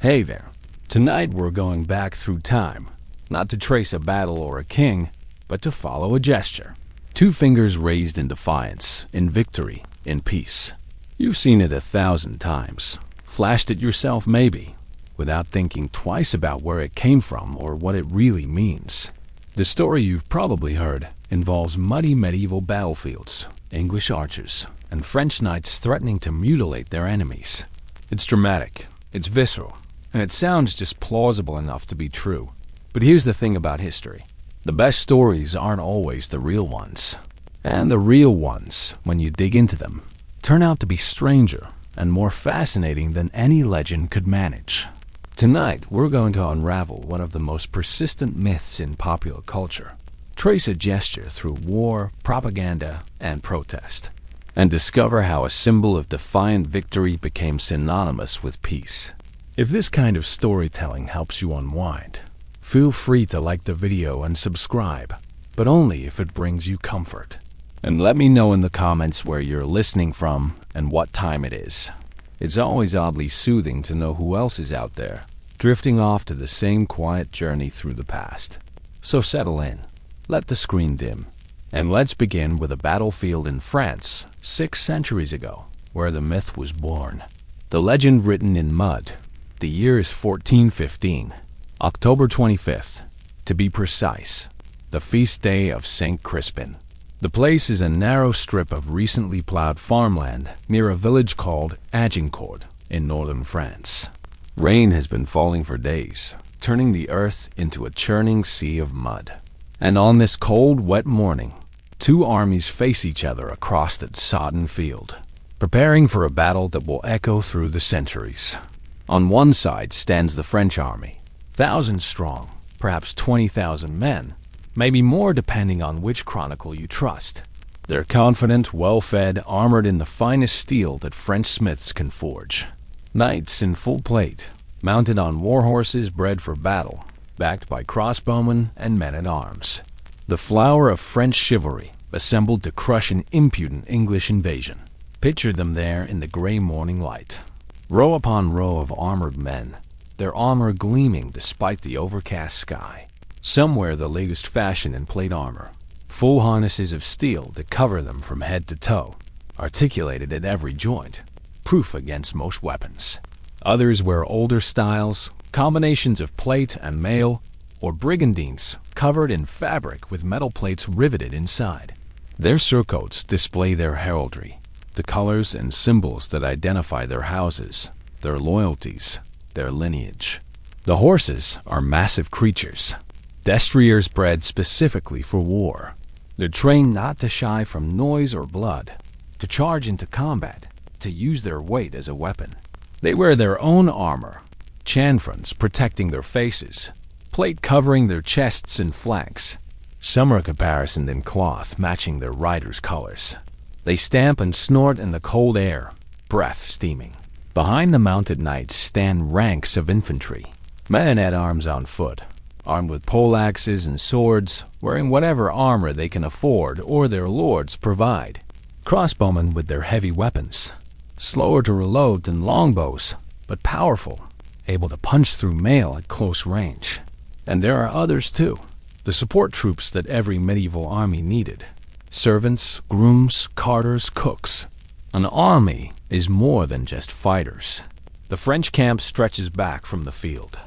Hey there. Tonight we're going back through time, not to trace a battle or a king, but to follow a gesture. Two fingers raised in defiance, in victory, in peace. You've seen it 1,000 times, flashed it yourself maybe, without thinking twice about where it came from or what it really means. The story you've probably heard involves muddy medieval battlefields, English archers, and French knights threatening to mutilate their enemies. It's dramatic, it's visceral, and it sounds just plausible enough to be true. But here's the thing about history. The best stories aren't always the real ones. And the real ones, when you dig into them, turn out to be stranger and more fascinating than any legend could manage. Tonight, we're going to unravel one of the most persistent myths in popular culture, trace a gesture through war, propaganda, and protest, and discover how a symbol of defiant victory became synonymous with peace. If this kind of storytelling helps you unwind, feel free to like the video and subscribe, but only if it brings you comfort. And let me know in the comments where you're listening from and what time it is. It's always oddly soothing to know who else is out there, drifting off to the same quiet journey through the past. So settle in, let the screen dim, and let's begin with a battlefield in France 6 centuries ago, where the myth was born. The legend written in mud. The year is 1415, October 25th, to be precise, the feast day of Saint Crispin. The place is a narrow strip of recently plowed farmland near a village called Agincourt in northern France. Rain has been falling for days, turning the earth into a churning sea of mud. And on this cold, wet morning, two armies face each other across that sodden field, preparing for a battle that will echo through the centuries. On one side stands the French army, thousands strong, perhaps 20,000 men, maybe more depending on which chronicle you trust. They're confident, well-fed, armored in the finest steel that French smiths can forge. Knights in full plate, mounted on war horses bred for battle, backed by crossbowmen and men-at-arms. The flower of French chivalry, assembled to crush an impudent English invasion. Picture them there in the gray morning light. Row upon row of armored men, their armor gleaming despite the overcast sky. Some wear the latest fashion in plate armor, full harnesses of steel that cover them from head to toe, articulated at every joint, proof against most weapons. Others wear older styles, combinations of plate and mail, or brigandines covered in fabric with metal plates riveted inside. Their surcoats display their heraldry, the colors and symbols that identify their houses, their loyalties, their lineage. The horses are massive creatures, destriers bred specifically for war. They're trained not to shy from noise or blood, to charge into combat, to use their weight as a weapon. They wear their own armor, chanfrons protecting their faces, plate covering their chests and flanks. Some are caparisoned in cloth matching their riders' colors. They stamp and snort in the cold air, breath steaming. Behind the mounted knights stand ranks of infantry, men-at-arms on foot, armed with poleaxes and swords, wearing whatever armor they can afford or their lords provide. Crossbowmen with their heavy weapons, slower to reload than longbows, but powerful, able to punch through mail at close range. And there are others too, the support troops that every medieval army needed. Servants, grooms, carters, cooks. An army is more than just fighters. The French camp stretches back from the field.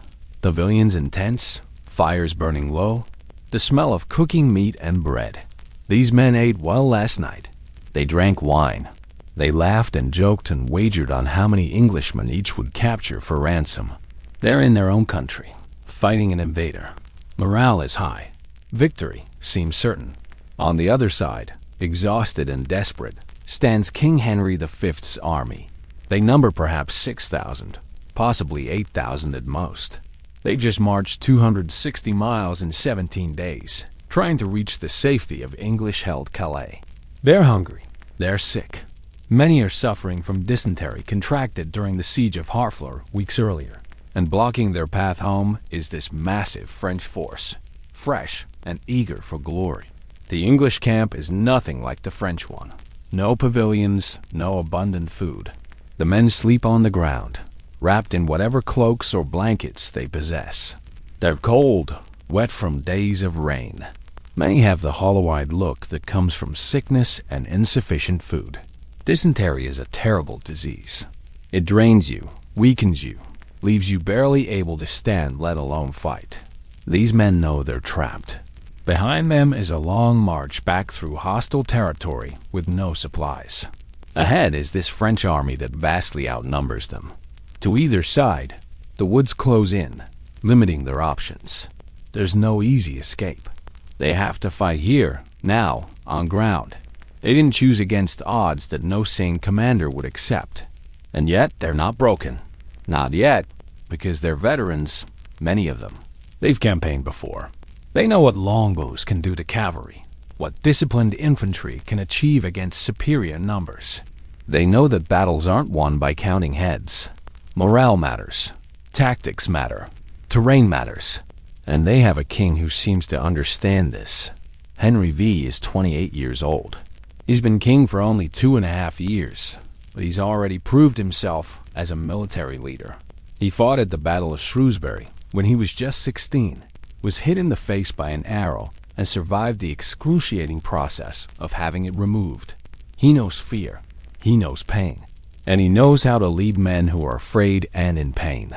Pavilions in tents, fires burning low, the smell of cooking meat and bread. These men ate well last night. They drank wine. They laughed and joked and wagered on how many Englishmen each would capture for ransom. They're in their own country, fighting an invader. Morale is high. Victory seems certain. On the other side, exhausted and desperate, stands King Henry V's army. They number perhaps 6,000, possibly 8,000 at most. They just marched 260 miles in 17 days, trying to reach the safety of English-held Calais. They're hungry. They're sick. Many are suffering from dysentery contracted during the siege of Harfleur weeks earlier. And blocking their path home is this massive French force, fresh and eager for glory. The English camp is nothing like the French one. No pavilions, no abundant food. The men sleep on the ground, wrapped in whatever cloaks or blankets they possess. They're cold, wet from days of rain. Many have the hollow-eyed look that comes from sickness and insufficient food. Dysentery is a terrible disease. It drains you, weakens you, leaves you barely able to stand, let alone fight. These men know they're trapped. Behind them is a long march back through hostile territory with no supplies. Ahead is this French army that vastly outnumbers them. To either side, the woods close in, limiting their options. There's no easy escape. They have to fight here, now, on ground. They didn't choose against odds that no sane commander would accept. And yet, they're not broken. Not yet, because they're veterans, many of them. They've campaigned before. They know what longbows can do to cavalry, what disciplined infantry can achieve against superior numbers. They know that battles aren't won by counting heads. Morale matters. Tactics matter. Terrain matters. And they have a king who seems to understand this. Henry V is 28 years old. He's been king for only 2.5 years, but he's already proved himself as a military leader. He fought at the Battle of Shrewsbury when he was just 16, was hit in the face by an arrow, and survived the excruciating process of having it removed. He knows fear, he knows pain, and he knows how to lead men who are afraid and in pain.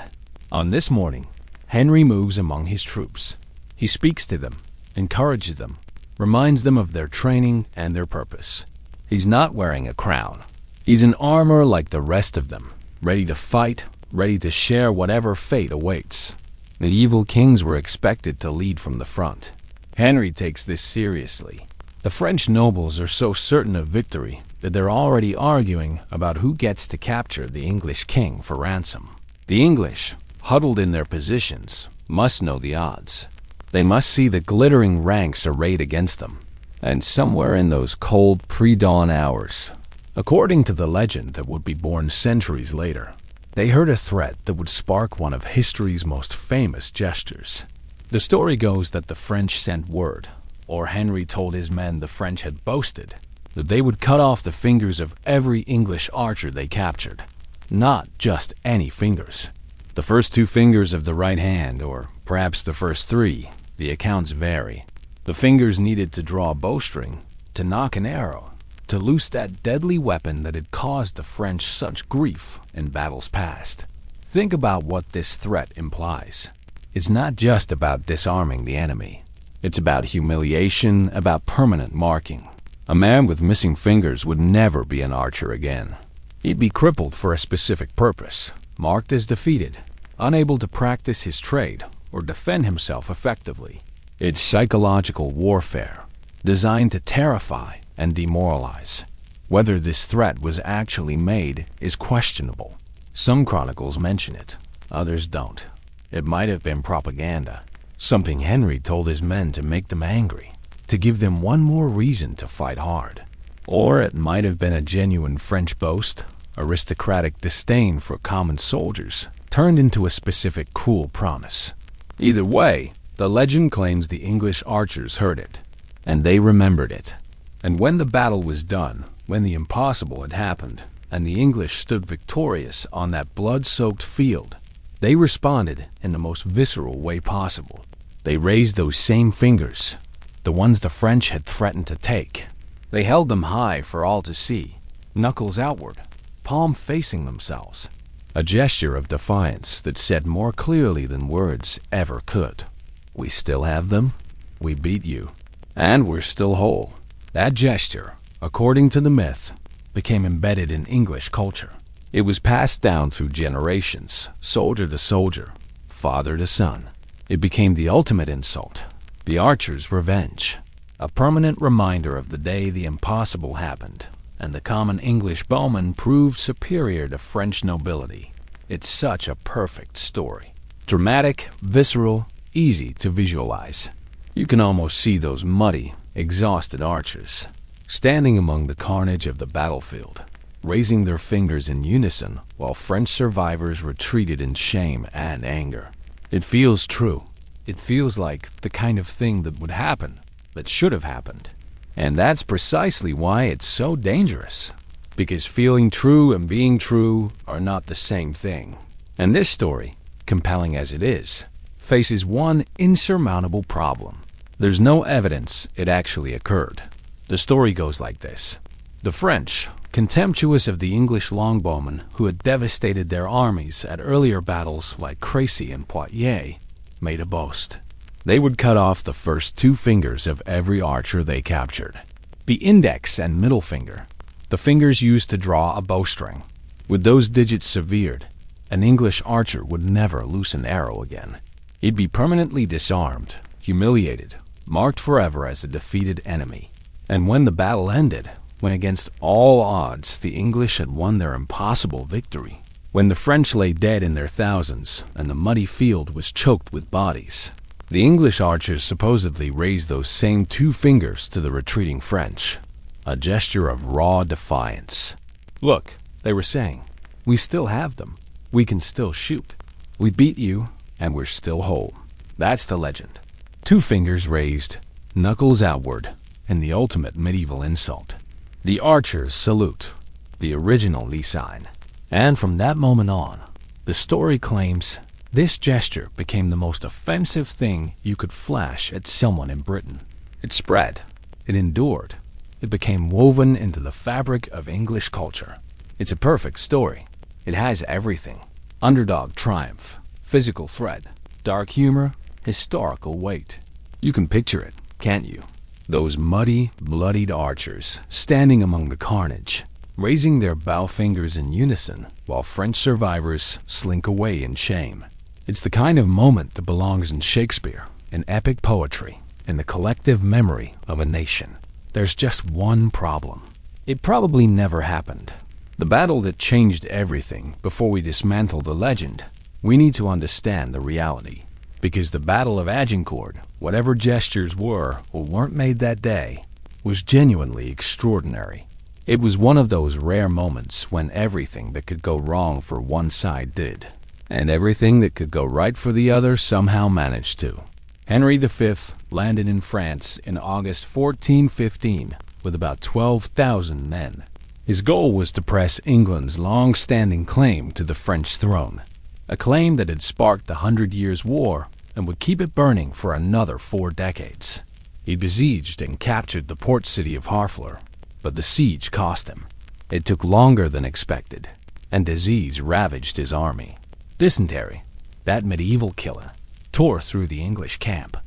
On this morning, Henry moves among his troops. He speaks to them, encourages them, reminds them of their training and their purpose. He's not wearing a crown. He's in armor like the rest of them, ready to fight, ready to share whatever fate awaits. Medieval kings were expected to lead from the front. Henry takes this seriously. The French nobles are so certain of victory that they're already arguing about who gets to capture the English king for ransom. The English, huddled in their positions, must know the odds. They must see the glittering ranks arrayed against them. And somewhere in those cold pre-dawn hours, according to the legend that would be born centuries later, they heard a threat that would spark one of history's most famous gestures. The story goes that the French sent word, or Henry told his men the French had boasted, that they would cut off the fingers of every English archer they captured. Not just any fingers. The first 2 fingers of the right hand, or perhaps the first 3, the accounts vary. The fingers needed to draw a bowstring, to nock an arrow, to loose that deadly weapon that had caused the French such grief in battles past. Think about what this threat implies. It's not just about disarming the enemy. It's about humiliation, about permanent marking. A man with missing fingers would never be an archer again. He'd be crippled for a specific purpose, marked as defeated, unable to practice his trade or defend himself effectively. It's psychological warfare, designed to terrify and demoralize. Whether this threat was actually made is questionable. Some chronicles mention it, others don't. It might have been propaganda, something Henry told his men to make them angry, to give them one more reason to fight hard. Or it might have been a genuine French boast, aristocratic disdain for common soldiers, turned into a specific cruel promise. Either way, the legend claims the English archers heard it, and they remembered it. And when the battle was done, when the impossible had happened, and the English stood victorious on that blood-soaked field, they responded in the most visceral way possible. They raised those same fingers, the ones the French had threatened to take. They held them high for all to see, knuckles outward, palm facing themselves. A gesture of defiance that said more clearly than words ever could, "We still have them, we beat you, and we're still whole." That gesture, according to the myth, became embedded in English culture. It was passed down through generations, soldier to soldier, father to son. It became the ultimate insult, the archer's revenge, a permanent reminder of the day the impossible happened, and the common English bowman proved superior to French nobility. It's such a perfect story. Dramatic, visceral, easy to visualize. You can almost see those muddy, exhausted archers, standing among the carnage of the battlefield, raising their fingers in unison while French survivors retreated in shame and anger. It feels true. It feels like the kind of thing that would happen, that should have happened. And that's precisely why it's so dangerous. Because feeling true and being true are not the same thing. And this story, compelling as it is, faces one insurmountable problem. There's no evidence it actually occurred. The story goes like this. The French, contemptuous of the English longbowmen who had devastated their armies at earlier battles like Crécy and Poitiers, made a boast. They would cut off the first 2 fingers of every archer they captured. The index and middle finger, the fingers used to draw a bowstring. With those digits severed, an English archer would never loose an arrow again. He'd be permanently disarmed, humiliated, marked forever as a defeated enemy. And when the battle ended, when against all odds the English had won their impossible victory, when the French lay dead in their thousands and the muddy field was choked with bodies, the English archers supposedly raised those same 2 fingers to the retreating French, a gesture of raw defiance. Look, they were saying, we still have them. We can still shoot. We beat you, and we're still whole. That's the legend. 2 fingers raised, knuckles outward, and the ultimate medieval insult. The archers salute, the original Lee sign. And from that moment on, the story claims this gesture became the most offensive thing you could flash at someone in Britain. It spread. It endured. It became woven into the fabric of English culture. It's a perfect story. It has everything. Underdog triumph, physical threat, dark humor, historical weight. You can picture it, can't you? Those muddy, bloodied archers standing among the carnage, raising their bow fingers in unison while French survivors slink away in shame. It's the kind of moment that belongs in Shakespeare, in epic poetry, in the collective memory of a nation. There's just one problem. It probably never happened. The battle that changed everything before we dismantle the legend, we need to understand the reality. Because the Battle of Agincourt, whatever gestures were or weren't made that day, was genuinely extraordinary. It was one of those rare moments when everything that could go wrong for one side did, and everything that could go right for the other somehow managed to. Henry V landed in France in August 1415 with about 12,000 men. His goal was to press England's long-standing claim to the French throne, a claim that had sparked the 100 Years' War and would keep it burning for another 4 decades. He besieged and captured the port city of Harfleur, but the siege cost him. It took longer than expected, and disease ravaged his army. Dysentery, that medieval killer, tore through the English camp.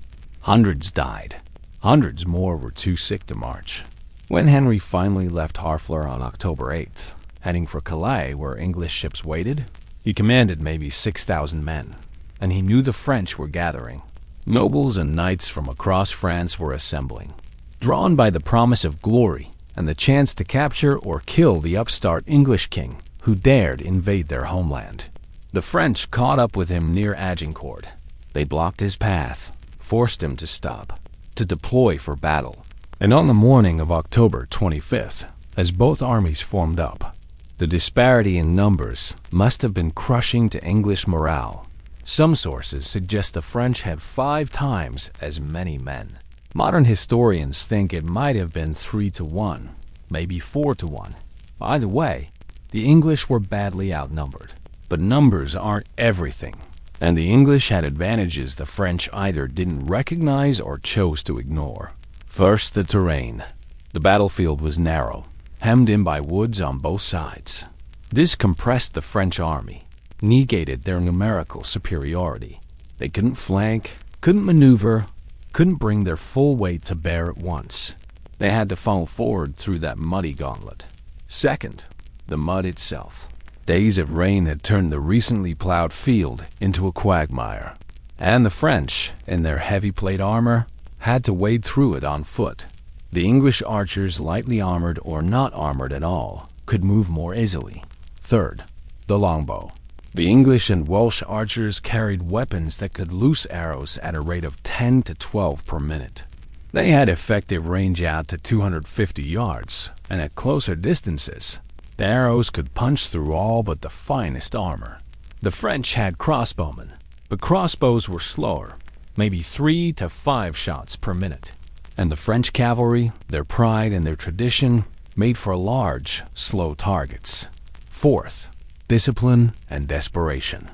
Hundreds died. Hundreds more were too sick to march. When Henry finally left Harfleur on October 8th, heading for Calais where English ships waited, he commanded maybe 6,000 men, and he knew the French were gathering. Nobles and knights from across France were assembling, drawn by the promise of glory and the chance to capture or kill the upstart English king who dared invade their homeland. The French caught up with him near Agincourt. They blocked his path, forced him to stop, to deploy for battle. And on the morning of October 25th, as both armies formed up, the disparity in numbers must have been crushing to English morale. Some sources suggest the French had 5 times as many men. Modern historians think it might have been 3-1, maybe 4-1. Either way, the English were badly outnumbered. But numbers aren't everything, and the English had advantages the French either didn't recognize or chose to ignore. First, the terrain. The battlefield was narrow, hemmed in by woods on both sides. This compressed the French army, negated their numerical superiority. They couldn't flank, couldn't maneuver, couldn't bring their full weight to bear at once. They had to funnel forward through that muddy gauntlet. Second, the mud itself. Days of rain had turned the recently plowed field into a quagmire, and the French, in their heavy plate armor, had to wade through it on foot. The English archers, lightly armored or not armored at all, could move more easily. Third, the longbow. The English and Welsh archers carried weapons that could loose arrows at a rate of 10 to 12 per minute. They had effective range out to 250 yards, and at closer distances, the arrows could punch through all but the finest armor. The French had crossbowmen, but crossbows were slower, maybe 3 to 5 shots per minute. And the French cavalry, their pride and their tradition, made for large, slow targets. Fourth, discipline and desperation.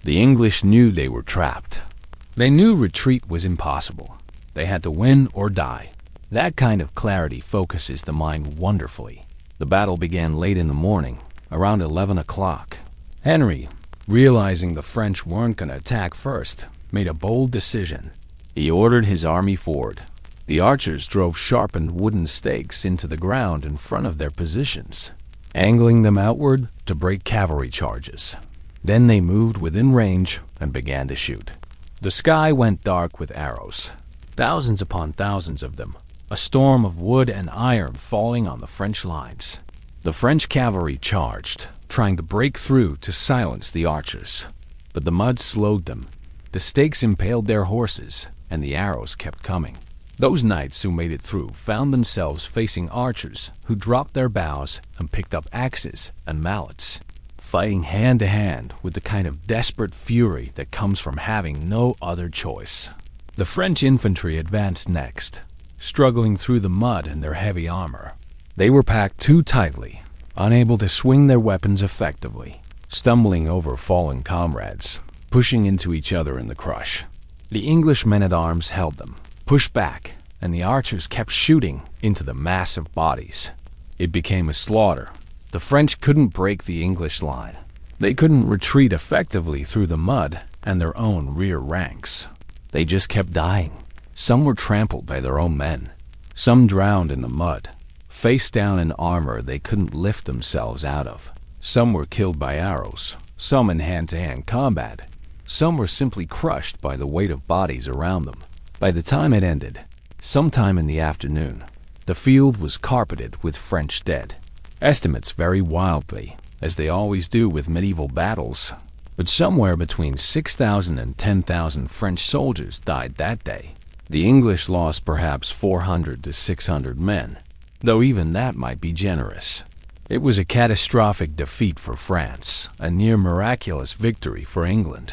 The English knew they were trapped. They knew retreat was impossible. They had to win or die. That kind of clarity focuses the mind wonderfully. The battle began late in the morning, around 11 o'clock. Henry, realizing the French weren't going to attack first, made a bold decision. He ordered his army forward. The archers drove sharpened wooden stakes into the ground in front of their positions, angling them outward to break cavalry charges. Then they moved within range and began to shoot. The sky went dark with arrows, thousands upon thousands of them, a storm of wood and iron falling on the French lines. The French cavalry charged, trying to break through to silence the archers. But the mud slowed them. The stakes impaled their horses, and the arrows kept coming. Those knights who made it through found themselves facing archers who dropped their bows and picked up axes and mallets, fighting hand to hand with the kind of desperate fury that comes from having no other choice. The French infantry advanced next, struggling through the mud in their heavy armor. They were packed too tightly, unable to swing their weapons effectively, stumbling over fallen comrades, pushing into each other in the crush. The English men-at-arms held them, pushed back, and the archers kept shooting into the massive bodies. It became a slaughter. The French couldn't break the English line. They couldn't retreat effectively through the mud and their own rear ranks. They just kept dying. Some were trampled by their own men. Some drowned in the mud, face down in armor they couldn't lift themselves out of. Some were killed by arrows, some in hand-to-hand combat. Some were simply crushed by the weight of bodies around them. By the time it ended, sometime in the afternoon, the field was carpeted with French dead. Estimates vary wildly, as they always do with medieval battles, but somewhere between 6,000 and 10,000 French soldiers died that day. The English lost perhaps 400 to 600 men, though even that might be generous. It was a catastrophic defeat for France, a near miraculous victory for England.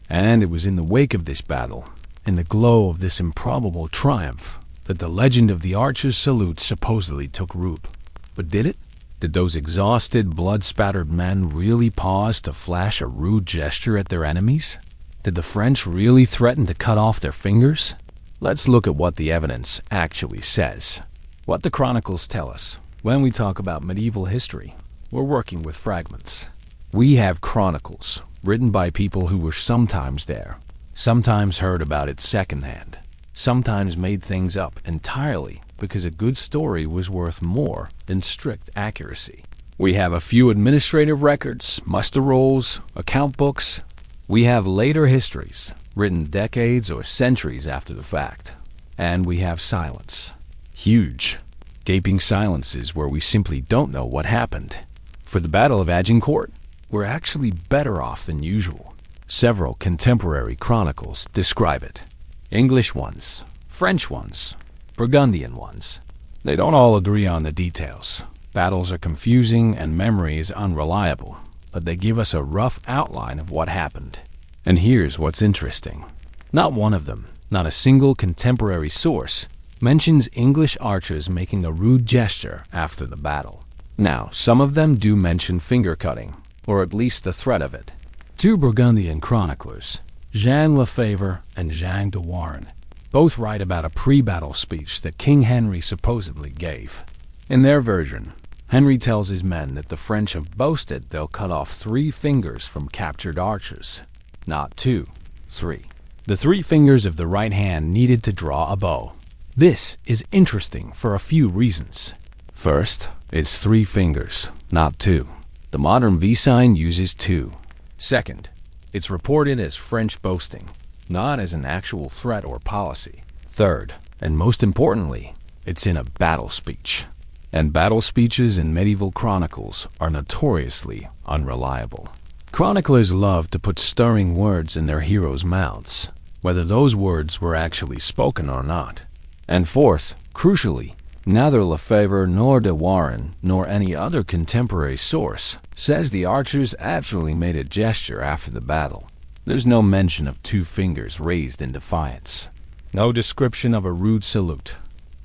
And it was in the wake of this battle, in the glow of this improbable triumph, that the legend of the archer's salute supposedly took root. But did it? Did those exhausted, blood-spattered men really pause to flash a rude gesture at their enemies? Did the French really threaten to cut off their fingers? Let's look at what the evidence actually says. What the chronicles tell us. When we talk about medieval history, we're working with fragments. We have chronicles, written by people who were sometimes there, sometimes heard about it secondhand, sometimes made things up entirely because a good story was worth more than strict accuracy. We have a few administrative records, muster rolls, account books. We have later histories, written decades or centuries after the fact. And we have silence. Huge, gaping silences where we simply don't know what happened. For the Battle of Agincourt, we're actually better off than usual. Several contemporary chronicles describe it. English ones, French ones, Burgundian ones. They don't all agree on the details. Battles are confusing and memory is unreliable, but they give us a rough outline of what happened. And here's what's interesting. Not one of them, not a single contemporary source, mentions English archers making a rude gesture after the battle. Now, some of them do mention finger cutting, or at least the threat of it. Two Burgundian chroniclers, Jean Lefebvre and Jean de Warren, both write about a pre-battle speech that King Henry supposedly gave. In their version, Henry tells his men that the French have boasted they'll cut off 3 fingers from captured archers. Not 2, 3. The 3 fingers of the right hand needed to draw a bow. This is interesting for a few reasons. First, it's 3 fingers, not 2. The modern V sign uses 2. Second, it's reported as French boasting, not as an actual threat or policy. Third, and most importantly, it's in a battle speech. And battle speeches in medieval chronicles are notoriously unreliable. Chroniclers love to put stirring words in their heroes' mouths, whether those words were actually spoken or not. And fourth, crucially, neither Lefebvre nor de Warren nor any other contemporary source says the archers actually made a gesture after the battle. There's no mention of 2 fingers raised in defiance. No description of a rude salute.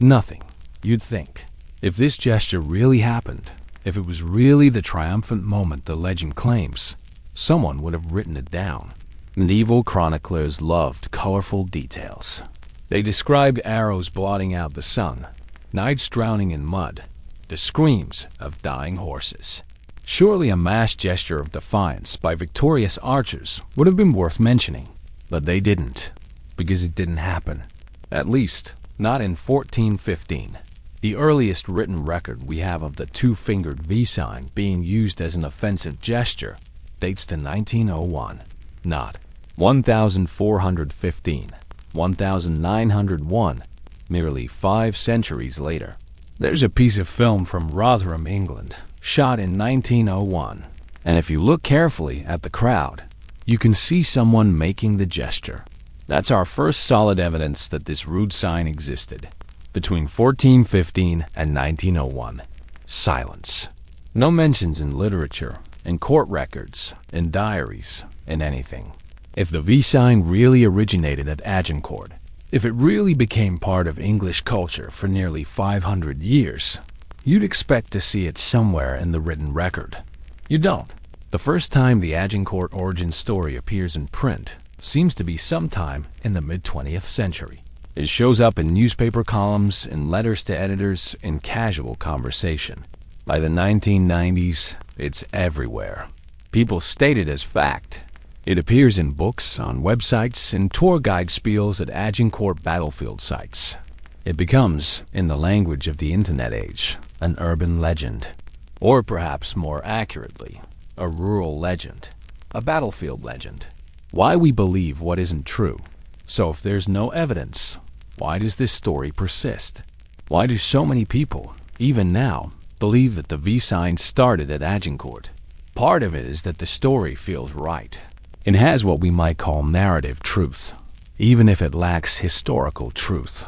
Nothing, you'd think. If this gesture really happened, if it was really the triumphant moment the legend claims, someone would have written it down. Medieval chroniclers loved colorful details. They described arrows blotting out the sun, knights drowning in mud, the screams of dying horses. Surely a mass gesture of defiance by victorious archers would have been worth mentioning, but they didn't, because it didn't happen. At least, not in 1415. The earliest written record we have of the two-fingered V sign being used as an offensive gesture dates to 1901, not 1415, 1901, merely 5 centuries later. There's a piece of film from Rotherham, England, shot in 1901, and if you look carefully at the crowd, you can see someone making the gesture. That's our first solid evidence that this rude sign existed. Between 1415 and 1901. Silence. No mentions in literature, in court records, in diaries, in anything. If the V sign really originated at Agincourt, if it really became part of English culture for nearly 500 years, you'd expect to see it somewhere in the written record. You don't. The first time the Agincourt origin story appears in print seems to be sometime in the mid-20th century. It shows up in newspaper columns, in letters to editors, in casual conversation. By the 1990s, it's everywhere. People state it as fact. It appears in books, on websites, in tour guide spiels at Agincourt battlefield sites. It becomes, in the language of the internet age, an urban legend. Or perhaps more accurately, a rural legend. A battlefield legend. Why we believe what isn't true. So if there's no evidence, why does this story persist? Why do so many people, even now, believe that the V sign started at Agincourt? Part of it is that the story feels right. It has what we might call narrative truth, even if it lacks historical truth.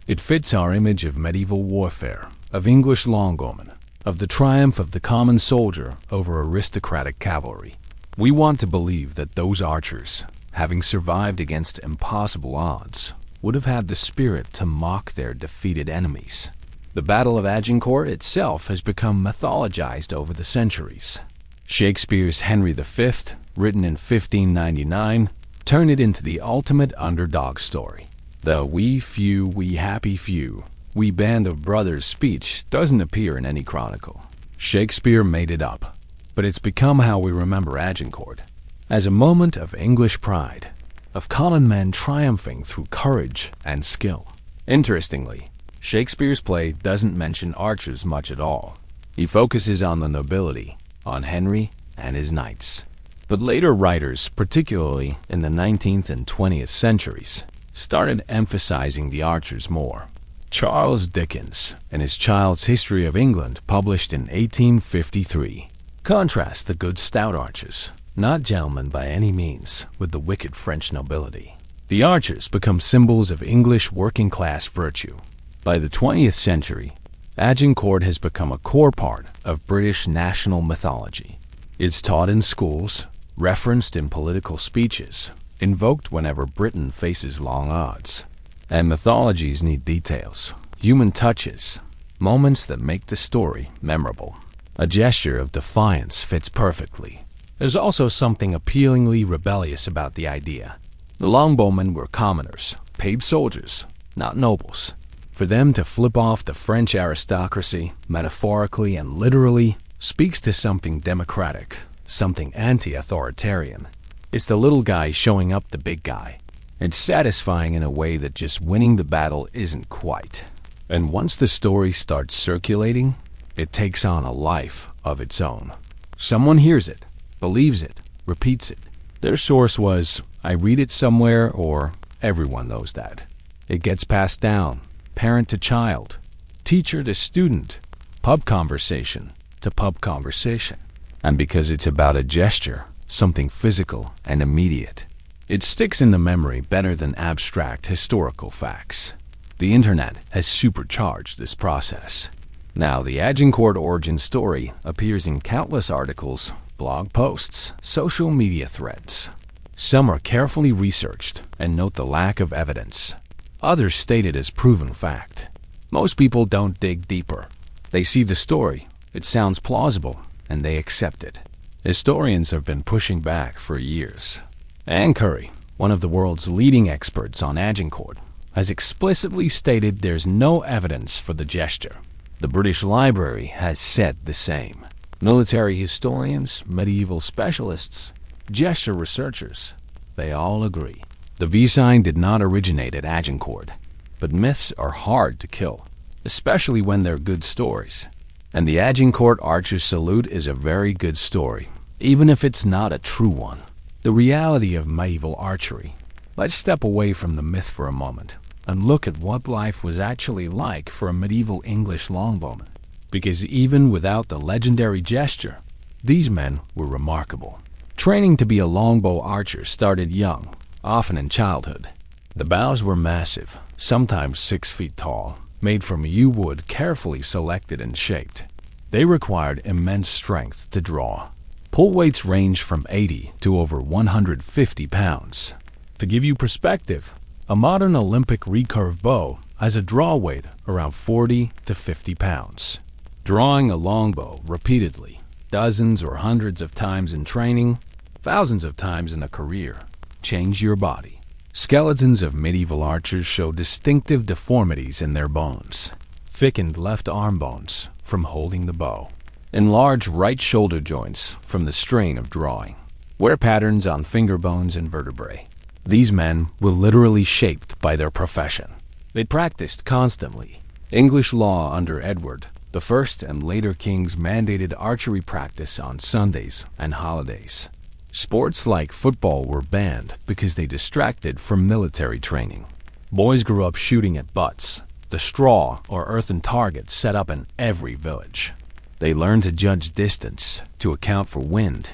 It fits our image of medieval warfare, of English longbowmen, of the triumph of the common soldier over aristocratic cavalry. We want to believe that those archers, having survived against impossible odds, would have had the spirit to mock their defeated enemies. The Battle of Agincourt itself has become mythologized over the centuries. Shakespeare's Henry V, written in 1599, turned it into the ultimate underdog story. The "we few, we happy few, we band of brothers" speech doesn't appear in any chronicle. Shakespeare made it up, but it's become how we remember Agincourt, as a moment of English pride, of common men triumphing through courage and skill. Interestingly, Shakespeare's play doesn't mention archers much at all. He focuses on the nobility, on Henry and his knights. But later writers, particularly in the 19th and 20th centuries, started emphasizing the archers more. Charles Dickens, in his Child's History of England, published in 1853, contrasts the good stout archers, not gentlemen by any means, with the wicked French nobility. The archers become symbols of English working-class virtue. By the 20th century, Agincourt has become a core part of British national mythology. It's taught in schools, referenced in political speeches, invoked whenever Britain faces long odds. And mythologies need details, human touches, moments that make the story memorable. A gesture of defiance fits perfectly. There's also something appealingly rebellious about the idea. The longbowmen were commoners, paid soldiers, not nobles. For them to flip off the French aristocracy, metaphorically and literally, speaks to something democratic, something anti-authoritarian. It's the little guy showing up the big guy. It's satisfying in a way that just winning the battle isn't quite. And once the story starts circulating, it takes on a life of its own. Someone hears it, believes it, repeats it. Their source was, "I read it somewhere," or "everyone knows that." It gets passed down, parent to child, teacher to student, pub conversation to pub conversation. And because it's about a gesture, something physical and immediate, it sticks in the memory better than abstract historical facts. The internet has supercharged this process. Now, the Agincourt origin story appears in countless articles, blog posts, social media threads. Some are carefully researched and note the lack of evidence. Others state it as proven fact. Most people don't dig deeper. They see the story, it sounds plausible, and they accept it. Historians have been pushing back for years. And Curry, one of the world's leading experts on Agincourt, has explicitly stated there's no evidence for the gesture. The British Library has said the same. Military historians, medieval specialists, gesture researchers, they all agree. The V sign did not originate at Agincourt, but myths are hard to kill, especially when they're good stories. And the Agincourt Archer's Salute is a very good story, even if it's not a true one. The reality of medieval archery. Let's step away from the myth for a moment and look at what life was actually like for a medieval English longbowman. Because even without the legendary gesture, these men were remarkable. Training to be a longbow archer started young, often in childhood. The bows were massive, sometimes 6 feet tall, made from yew wood carefully selected and shaped. They required immense strength to draw. Pull weights range from 80 to over 150 pounds. To give you perspective, a modern Olympic recurve bow has a draw weight around 40 to 50 pounds. Drawing a longbow repeatedly, dozens or hundreds of times in training, thousands of times in a career, change your body. Skeletons of medieval archers show distinctive deformities in their bones. Thickened left arm bones from holding the bow. Enlarged right shoulder joints from the strain of drawing. Wear patterns on finger bones and vertebrae. These men were literally shaped by their profession. They practiced constantly. English law under Edward I and later kings mandated archery practice on Sundays and holidays. Sports like football were banned because they distracted from military training. Boys grew up shooting at butts, the straw or earthen targets set up in every village. They learned to judge distance, to account for wind,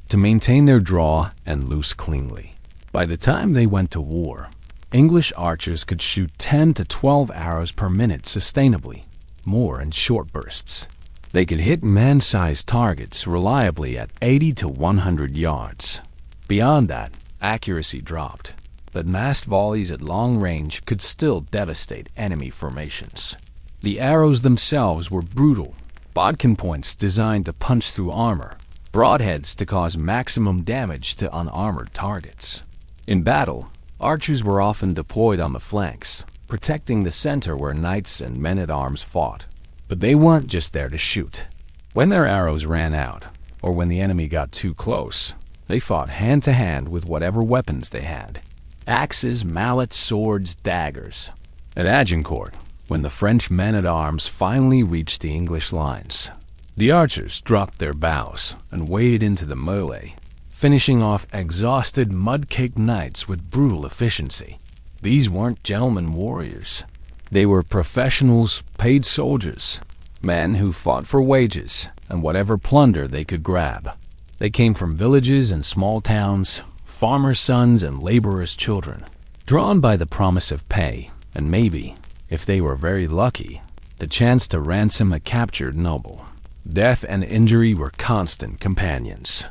to maintain their draw and loose cleanly. By the time they went to war, English archers could shoot 10 to 12 arrows per minute sustainably, more in short bursts. They could hit man-sized targets reliably at 80 to 100 yards. Beyond that, accuracy dropped, but massed volleys at long range could still devastate enemy formations. The arrows themselves were brutal, bodkin points designed to punch through armor, broadheads to cause maximum damage to unarmored targets. In battle, archers were often deployed on the flanks, protecting the center where knights and men-at-arms fought. But they weren't just there to shoot. When their arrows ran out, or when the enemy got too close, they fought hand-to-hand with whatever weapons they had. Axes, mallets, swords, daggers. At Agincourt, when the French men-at-arms finally reached the English lines, the archers dropped their bows and waded into the melee, finishing off exhausted, mud-caked knights with brutal efficiency. These weren't gentlemen warriors. They were professionals, paid soldiers, men who fought for wages and whatever plunder they could grab. They came from villages and small towns, farmers' sons and laborers' children, drawn by the promise of pay and maybe, if they were very lucky, the chance to ransom a captured noble. Death and injury were constant companions.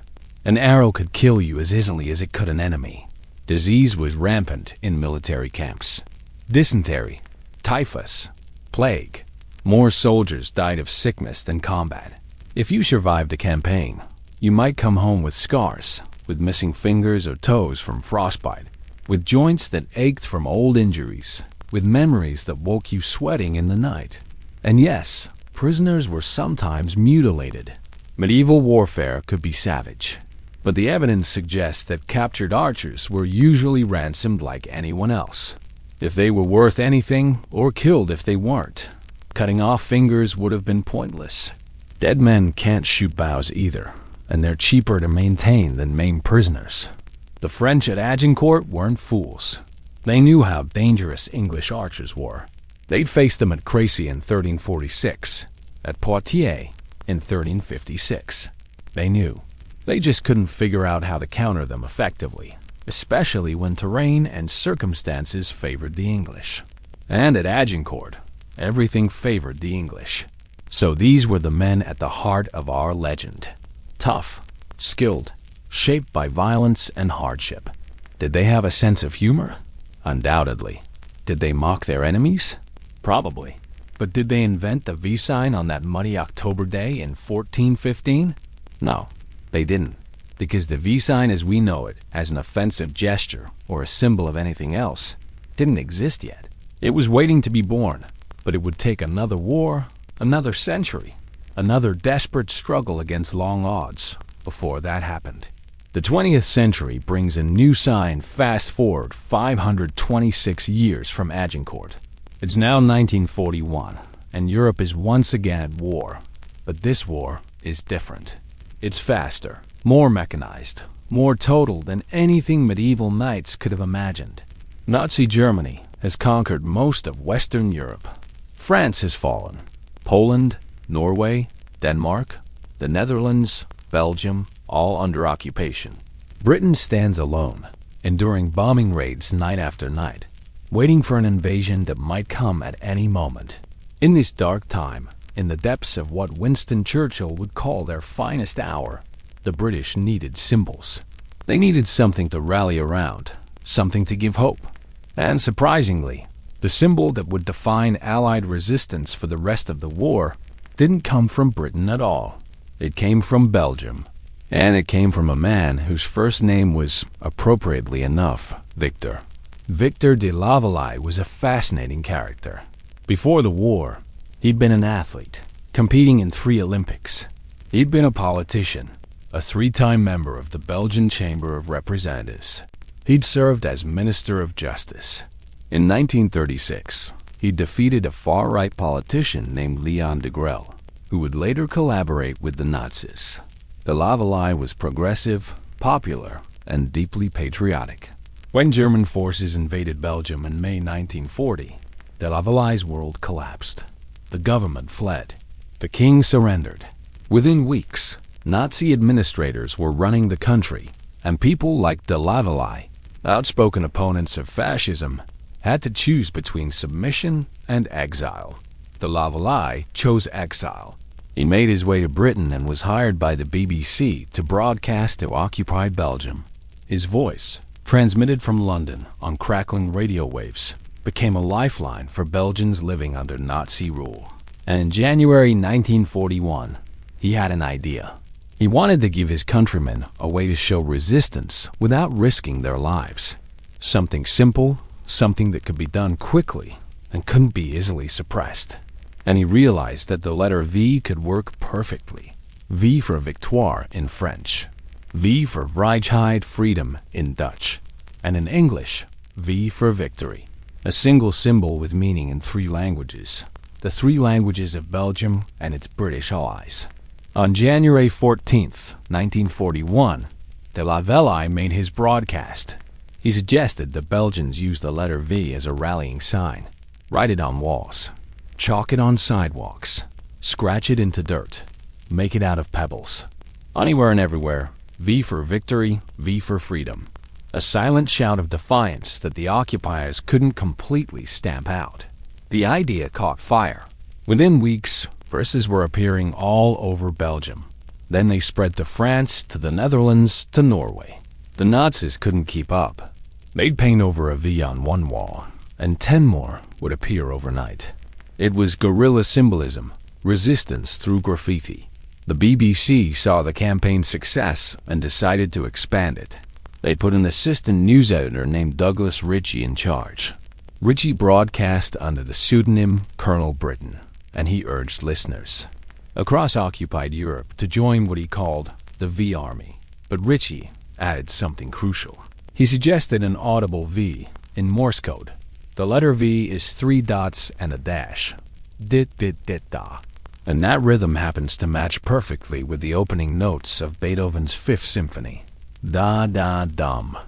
An arrow could kill you as easily as it could an enemy. Disease was rampant in military camps. Dysentery, typhus, plague. More soldiers died of sickness than combat. If you survived a campaign, you might come home with scars, with missing fingers or toes from frostbite, with joints that ached from old injuries, with memories that woke you sweating in the night. And yes, prisoners were sometimes mutilated. Medieval warfare could be savage, but the evidence suggests that captured archers were usually ransomed like anyone else. If they were worth anything, or killed if they weren't. Cutting off fingers would have been pointless. Dead men can't shoot bows either, and they're cheaper to maintain than maimed prisoners. The French at Agincourt weren't fools. They knew how dangerous English archers were. They'd faced them at Crécy in 1346, at Poitiers in 1356. They knew. They just couldn't figure out how to counter them effectively, especially when terrain and circumstances favored the English. And at Agincourt, everything favored the English. So these were the men at the heart of our legend. Tough, skilled, shaped by violence and hardship. Did they have a sense of humor? Undoubtedly. Did they mock their enemies? Probably. But did they invent the V sign on that muddy October day in 1415? No, they didn't. because the V sign as we know it, as an offensive gesture or a symbol of anything else, didn't exist yet. It was waiting to be born, but it would take another war, another century, another desperate struggle against long odds before that happened. The 20th century brings a new sign fast forward 526 years from Agincourt. It's now 1941, and Europe is once again at war. But this war is different. It's faster, more mechanized, more total than anything medieval knights could have imagined. Nazi Germany has conquered most of Western Europe. France has fallen. Poland, Norway, Denmark, the Netherlands, Belgium, all under occupation. Britain stands alone, enduring bombing raids night after night, waiting for an invasion that might come at any moment. In this dark time, in the depths of what Winston Churchill would call their finest hour, the British needed symbols. They needed something to rally around, something to give hope. And surprisingly, the symbol that would define Allied resistance for the rest of the war didn't come from Britain at all. It came from Belgium. And it came from a man whose first name was, appropriately enough, Victor. Victor de Lavallee was a fascinating character. Before the war, he'd been an athlete, competing in 3 Olympics. He'd been a politician, a 3-time member of the Belgian Chamber of Representatives. He'd served as Minister of Justice. In 1936, he defeated a far-right politician named Leon de Grelle, who would later collaborate with the Nazis. De Lavallee was progressive, popular, and deeply patriotic. When German forces invaded Belgium in May 1940, de Lavallee's world collapsed. The government fled. The king surrendered. Within weeks, Nazi administrators were running the country, and people like de Lavallee, outspoken opponents of fascism, had to choose between submission and exile. De Lavallee chose exile. He made his way to Britain and was hired by the BBC to broadcast to occupied Belgium. His voice, transmitted from London on crackling radio waves, became a lifeline for Belgians living under Nazi rule. And in January 1941, he had an idea. He wanted to give his countrymen a way to show resistance without risking their lives. Something simple, something that could be done quickly and couldn't be easily suppressed. And he realized that the letter V could work perfectly. V for victoire in French, V for Vrijheid, freedom in Dutch, and in English, V for victory. A single symbol with meaning in 3 languages, the 3 languages of Belgium and its British allies. On January 14th, 1941, de Lavallee made his broadcast. He suggested that Belgians use the letter V as a rallying sign, write it on walls, chalk it on sidewalks, scratch it into dirt, make it out of pebbles. Anywhere and everywhere, V for victory, V for freedom. A silent shout of defiance that the occupiers couldn't completely stamp out. The idea caught fire. Within weeks, verses were appearing all over Belgium. Then they spread to France, to the Netherlands, to Norway. The Nazis couldn't keep up. They'd paint over a V on one wall, and 10 more would appear overnight. It was guerrilla symbolism, resistance through graffiti. The BBC saw the campaign's success and decided to expand it. They put an assistant news editor named Douglas Ritchie in charge. Ritchie broadcast under the pseudonym Colonel Britain, and he urged listeners across occupied Europe to join what he called the V Army. But Ritchie added something crucial. He suggested an audible V in Morse code. The letter V is 3 dots and a dash. Dit dit dit da. And that rhythm happens to match perfectly with the opening notes of Beethoven's 5th Symphony. Da da dum.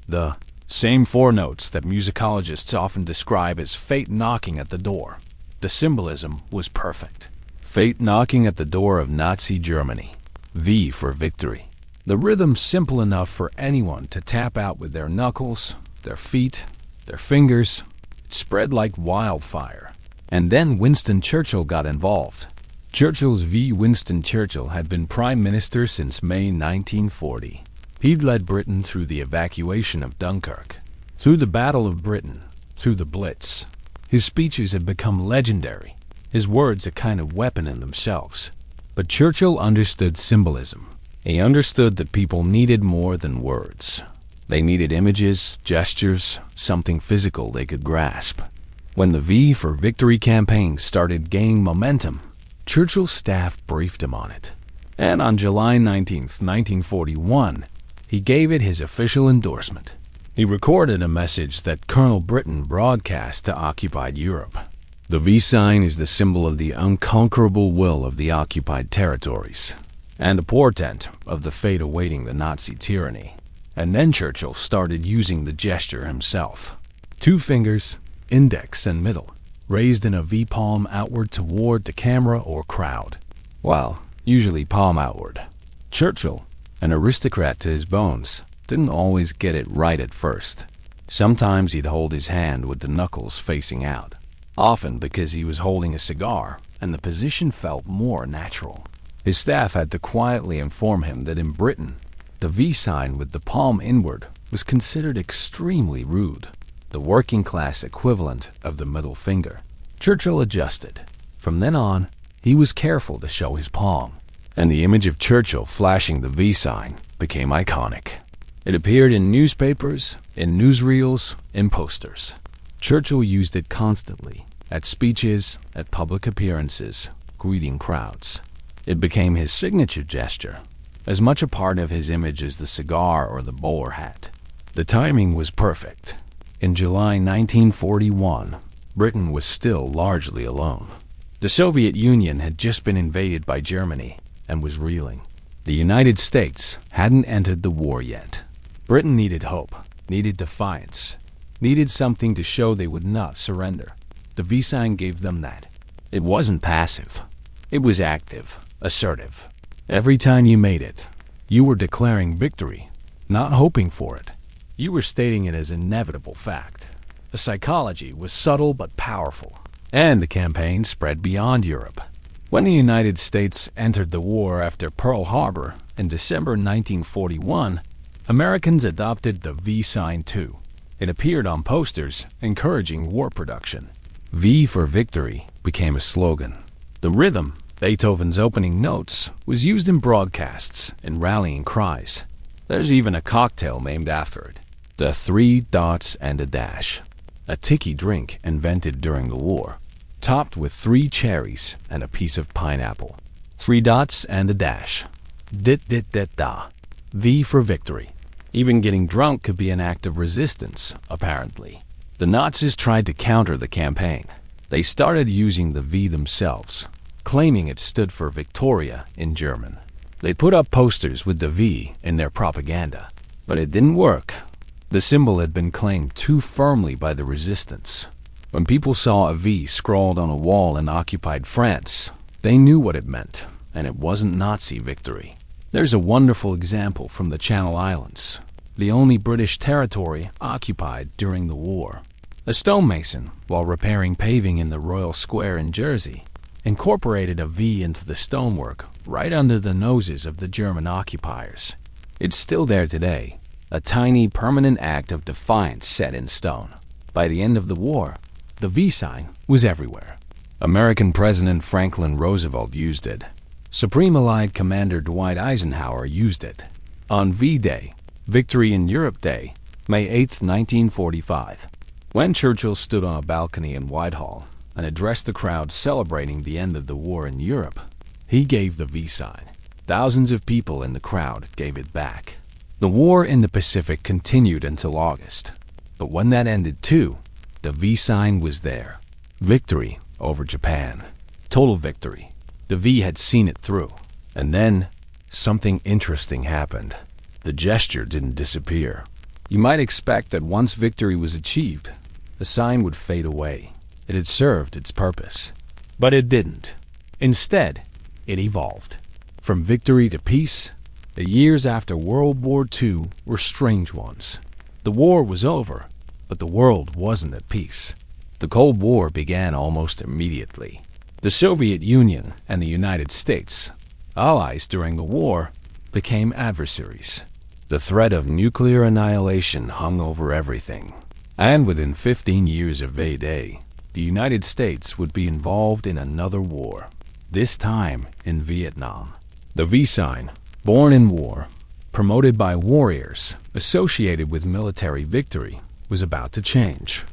The same 4 notes that musicologists often describe as fate knocking at the door. The symbolism was perfect. Fate knocking at the door of Nazi Germany. V for victory. The rhythm simple enough for anyone to tap out with their knuckles, their feet, their fingers. It spread like wildfire. And then Winston Churchill got involved. Churchill's V. Winston Churchill had been Prime Minister since May 1940. He'd led Britain through the evacuation of Dunkirk, through the Battle of Britain, through the Blitz. His speeches had become legendary, his words a kind of weapon in themselves. But Churchill understood symbolism. He understood that people needed more than words. They needed images, gestures, something physical they could grasp. When the V for Victory campaign started gaining momentum, Churchill's staff briefed him on it. And on July 19, 1941, he gave it his official endorsement. He recorded a message that Colonel Britain broadcast to occupied Europe. The V sign is the symbol of the unconquerable will of the occupied territories, and a portent of the fate awaiting the Nazi tyranny. And then Churchill started using the gesture himself. 2 fingers, index and middle, raised in a V palm outward toward the camera or crowd. Well, usually palm outward. Churchill, an aristocrat to his bones, didn't always get it right at first. Sometimes he'd hold his hand with the knuckles facing out, often because he was holding a cigar and the position felt more natural. His staff had to quietly inform him that in Britain, the V sign with the palm inward was considered extremely rude, the working class equivalent of the middle finger. Churchill adjusted. From then on, he was careful to show his palm, and the image of Churchill flashing the V sign became iconic. It appeared in newspapers, in newsreels, in posters. Churchill used it constantly, at speeches, at public appearances, greeting crowds. It became his signature gesture, as much a part of his image as the cigar or the bowler hat. The timing was perfect. In July 1941, Britain was still largely alone. The Soviet Union had just been invaded by Germany and was reeling. The United States hadn't entered the war yet. Britain needed hope, needed defiance, needed something to show they would not surrender. The V sign gave them that. It wasn't passive. It was active, assertive. Every time you made it, you were declaring victory, not hoping for it. You were stating it as inevitable fact. The psychology was subtle but powerful, and the campaign spread beyond Europe. When the United States entered the war after Pearl Harbor in December 1941, Americans adopted the V sign too. It appeared on posters encouraging war production. V for Victory became a slogan. The rhythm, Beethoven's opening notes, was used in broadcasts and rallying cries. There's even a cocktail named after it, the 3 dots and a dash, a tiki drink invented during the war, topped with 3 cherries and a piece of pineapple. 3 dots and a dash. Dit-dit-dit-da. V for Victory. Even getting drunk could be an act of resistance, apparently. The Nazis tried to counter the campaign. They started using the V themselves, claiming it stood for Victoria in German. They put up posters with the V in their propaganda, but it didn't work. The symbol had been claimed too firmly by the resistance. When people saw a V scrawled on a wall in occupied France, they knew what it meant, and it wasn't Nazi victory. There's a wonderful example from the Channel Islands, the only British territory occupied during the war. A stonemason, while repairing paving in the Royal Square in Jersey, incorporated a V into the stonework right under the noses of the German occupiers. It's still there today, a tiny permanent act of defiance set in stone. By the end of the war, the V sign was everywhere. American President Franklin Roosevelt used it. Supreme Allied Commander Dwight Eisenhower used it. On V-Day, Victory in Europe Day, May 8, 1945, when Churchill stood on a balcony in Whitehall and addressed the crowd celebrating the end of the war in Europe, he gave the V sign. Thousands of people in the crowd gave it back. The war in the Pacific continued until August, but when that ended too, the V sign was there. Victory over Japan. Total victory. The V had seen it through. And then, something interesting happened. The gesture didn't disappear. You might expect that once victory was achieved, the sign would fade away. It had served its purpose. But it didn't. Instead, it evolved. From victory to peace, the years after World War II were strange ones. The war was over, but the world wasn't at peace. The Cold War began almost immediately. The Soviet Union and the United States, allies during the war, became adversaries. The threat of nuclear annihilation hung over everything. And within 15 years of V-Day, the United States would be involved in another war, this time in Vietnam. The V sign Born in war, promoted by warriors, associated with military victory, was about to change.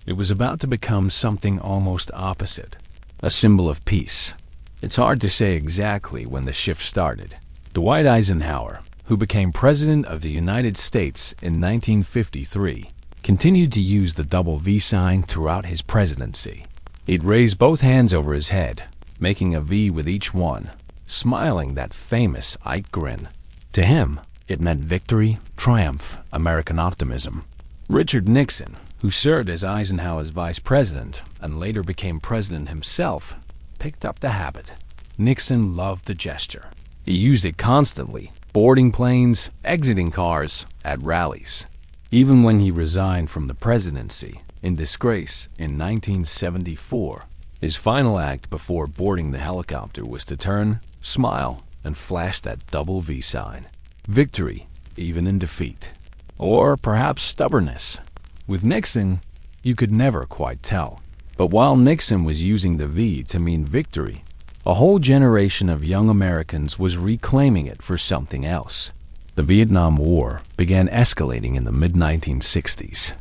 It was about to become something almost opposite, a symbol of peace. It's hard to say exactly when the shift started. Dwight Eisenhower, who became President of the United States in 1953, continued to use the double V sign throughout his presidency. He'd raise both hands over his head, making a V with each one, smiling that famous Ike grin. To him, it meant victory, triumph, American optimism. Richard Nixon, who served as Eisenhower's vice president and later became president himself, picked up the habit. Nixon loved the gesture. He used it constantly, boarding planes, exiting cars, at rallies. Even when he resigned from the presidency in disgrace in 1974, his final act before boarding the helicopter was to turn, smile, and flash that double V sign. Victory, even in defeat. Or perhaps stubbornness. With Nixon, you could never quite tell. But while Nixon was using the V to mean victory, a whole generation of young Americans was reclaiming it for something else. The Vietnam War began escalating in the mid-1960s.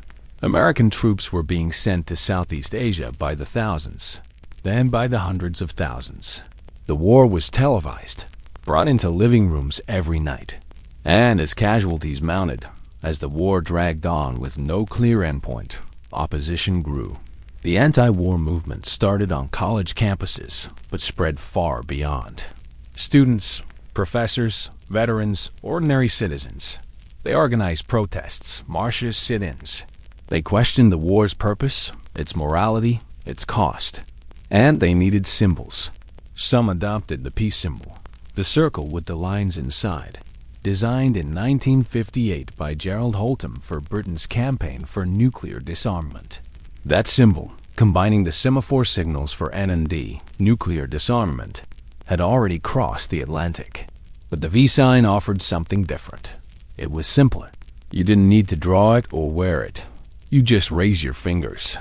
American troops were being sent to Southeast Asia by the thousands, then by the hundreds of thousands. The war was televised, brought into living rooms every night. And as casualties mounted, as the war dragged on with no clear endpoint, opposition grew. The anti-war movement started on college campuses, but spread far beyond. Students, professors, veterans, ordinary citizens. They organized protests, marches, sit-ins. They questioned the war's purpose, its morality, its cost. And they needed symbols. Some adopted the peace symbol, the circle with the lines inside, designed in 1958 by Gerald Holtham for Britain's campaign for nuclear disarmament. That symbol, combining the semaphore signals for N&D, nuclear disarmament, had already crossed the Atlantic. But the V sign offered something different. It was simpler. You didn't need to draw it or wear it. You just raise your fingers.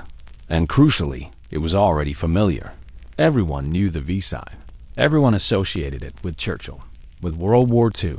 And crucially, it was already familiar. Everyone knew the V sign. Everyone associated it with Churchill, with World War II,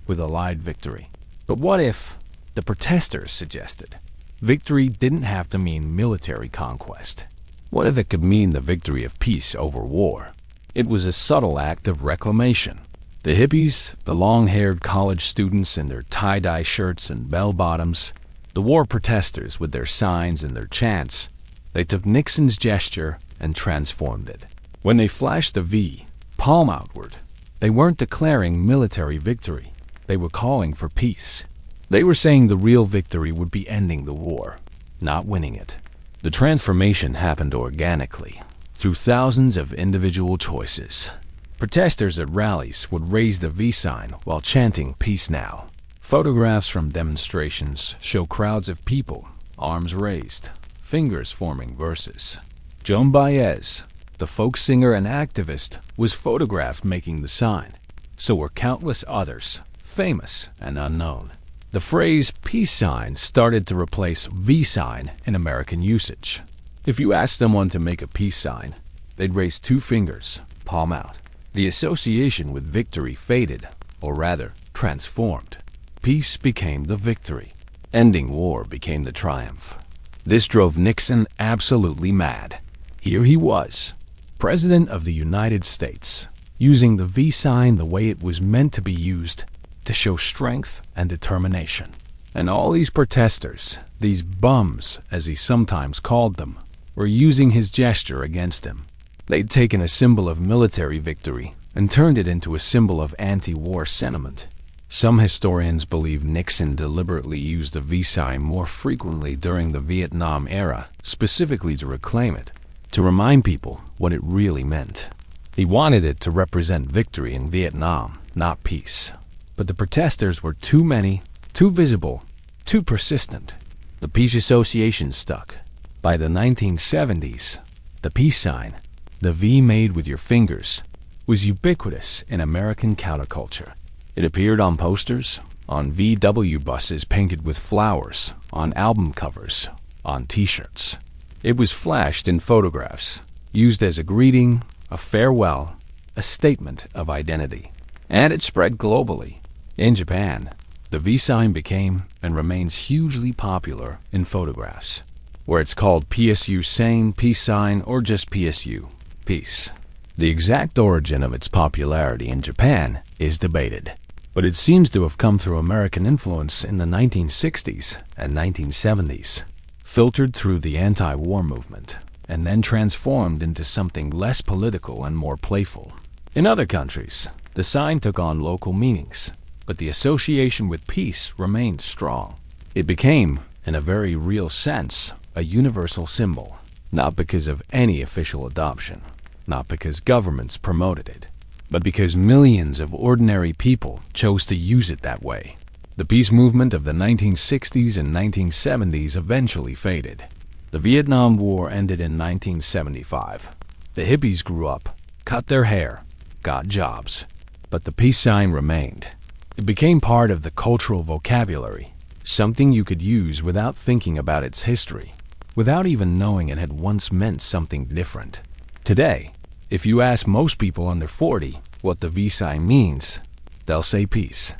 with Allied victory. But what if, the protesters suggested, victory didn't have to mean military conquest? What if it could mean the victory of peace over war? It was a subtle act of reclamation. The hippies, the long-haired college students in their tie-dye shirts and bell-bottoms, the war protesters with their signs and their chants, they took Nixon's gesture and transformed it. When they flashed the V, palm outward, they weren't declaring military victory. They were calling for peace. They were saying the real victory would be ending the war, not winning it. The transformation happened organically, through thousands of individual choices. Protesters at rallies would raise the V sign while chanting "Peace Now." Photographs from demonstrations show crowds of people, arms raised, fingers forming verses. Joan Baez, the folk singer and activist, was photographed making the sign. So were countless others, famous and unknown. The phrase peace sign started to replace V sign in American usage. If you asked someone to make a peace sign, they'd raise two fingers, palm out. The association with victory faded, or rather, transformed. Peace became the victory. Ending war became the triumph. This drove Nixon absolutely mad. Here he was, President of the United States, using the V sign the way it was meant to be used, to show strength and determination. And all these protesters, these bums as he sometimes called them, were using his gesture against him. They'd taken a symbol of military victory and turned it into a symbol of anti-war sentiment. Some historians believe Nixon deliberately used the V sign more frequently during the Vietnam era, specifically to reclaim it, to remind people what it really meant. He wanted it to represent victory in Vietnam, not peace. But the protesters were too many, too visible, too persistent. The peace association stuck. By the 1970s, the peace sign, the V made with your fingers, was ubiquitous in American counterculture. It appeared on posters, on VW buses painted with flowers, on album covers, on t-shirts. It was flashed in photographs, used as a greeting, a farewell, a statement of identity. And it spread globally. In Japan, the V sign became and remains hugely popular in photographs, where it's called PSU sane, peace sign, or just PSU, peace. The exact origin of its popularity in Japan is debated, but it seems to have come through American influence in the 1960s and 1970s, filtered through the anti-war movement, and then transformed into something less political and more playful. In other countries, the sign took on local meanings, but the association with peace remained strong. It became, in a very real sense, a universal symbol, not because of any official adoption, not because governments promoted it, but because millions of ordinary people chose to use it that way. The peace movement of the 1960s and 1970s eventually faded. The Vietnam War ended in 1975. The hippies grew up, cut their hair, got jobs, but the peace sign remained. It became part of the cultural vocabulary, something you could use without thinking about its history, without even knowing it had once meant something different. Today, if you ask most people under 40 what the V sign means, they'll say peace.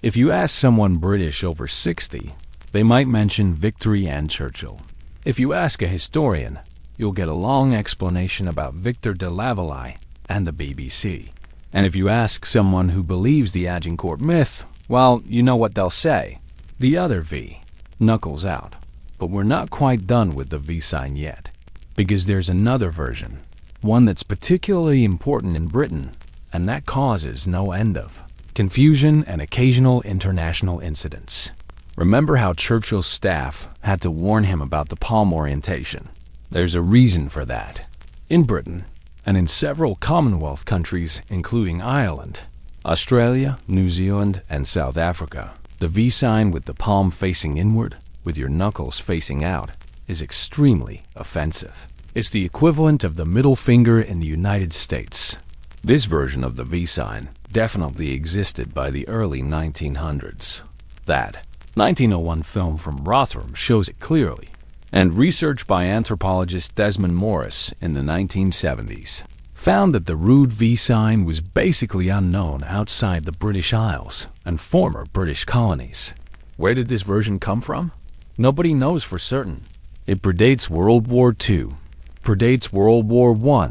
If you ask someone British over 60, they might mention Victory and Churchill. If you ask a historian, you'll get a long explanation about Victor de Lavallee and the BBC. And if you ask someone who believes the Agincourt myth, well, you know what they'll say. The other V, knuckles out. But we're not quite done with the V sign yet, because there's another version, one that's particularly important in Britain, and that causes no end of confusion and occasional international incidents. Remember how Churchill's staff had to warn him about the palm orientation? There's a reason for that. In Britain, and in several Commonwealth countries, including Ireland, Australia, New Zealand, and South Africa, the V sign with the palm facing inward, with your knuckles facing out, is extremely offensive. It's the equivalent of the middle finger in the United States. This version of the V sign definitely existed by the early 1900s. That 1901 film from Rotherham shows it clearly, and research by anthropologist Desmond Morris in the 1970s found that the rude V sign was basically unknown outside the British Isles and former British colonies. Where did this version come from? Nobody knows for certain. It predates World War II, predates World War I,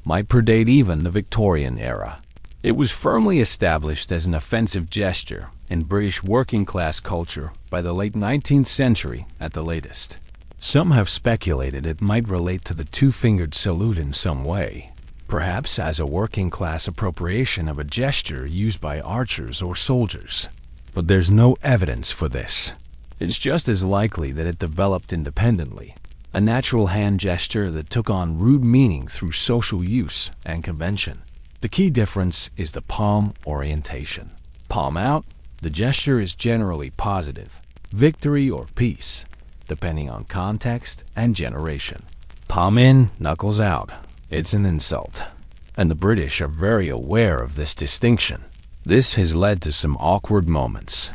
might predate even the Victorian era. It was firmly established as an offensive gesture in British working-class culture by the late 19th century at the latest. Some have speculated it might relate to the two-fingered salute in some way, perhaps as a working-class appropriation of a gesture used by archers or soldiers. But there's no evidence for this. It's just as likely that it developed independently, a natural hand gesture that took on rude meaning through social use and convention. The key difference is the palm orientation. Palm out, the gesture is generally positive, victory or peace, depending on context and generation. Palm in, knuckles out. It's an insult. And the British are very aware of this distinction. This has led to some awkward moments.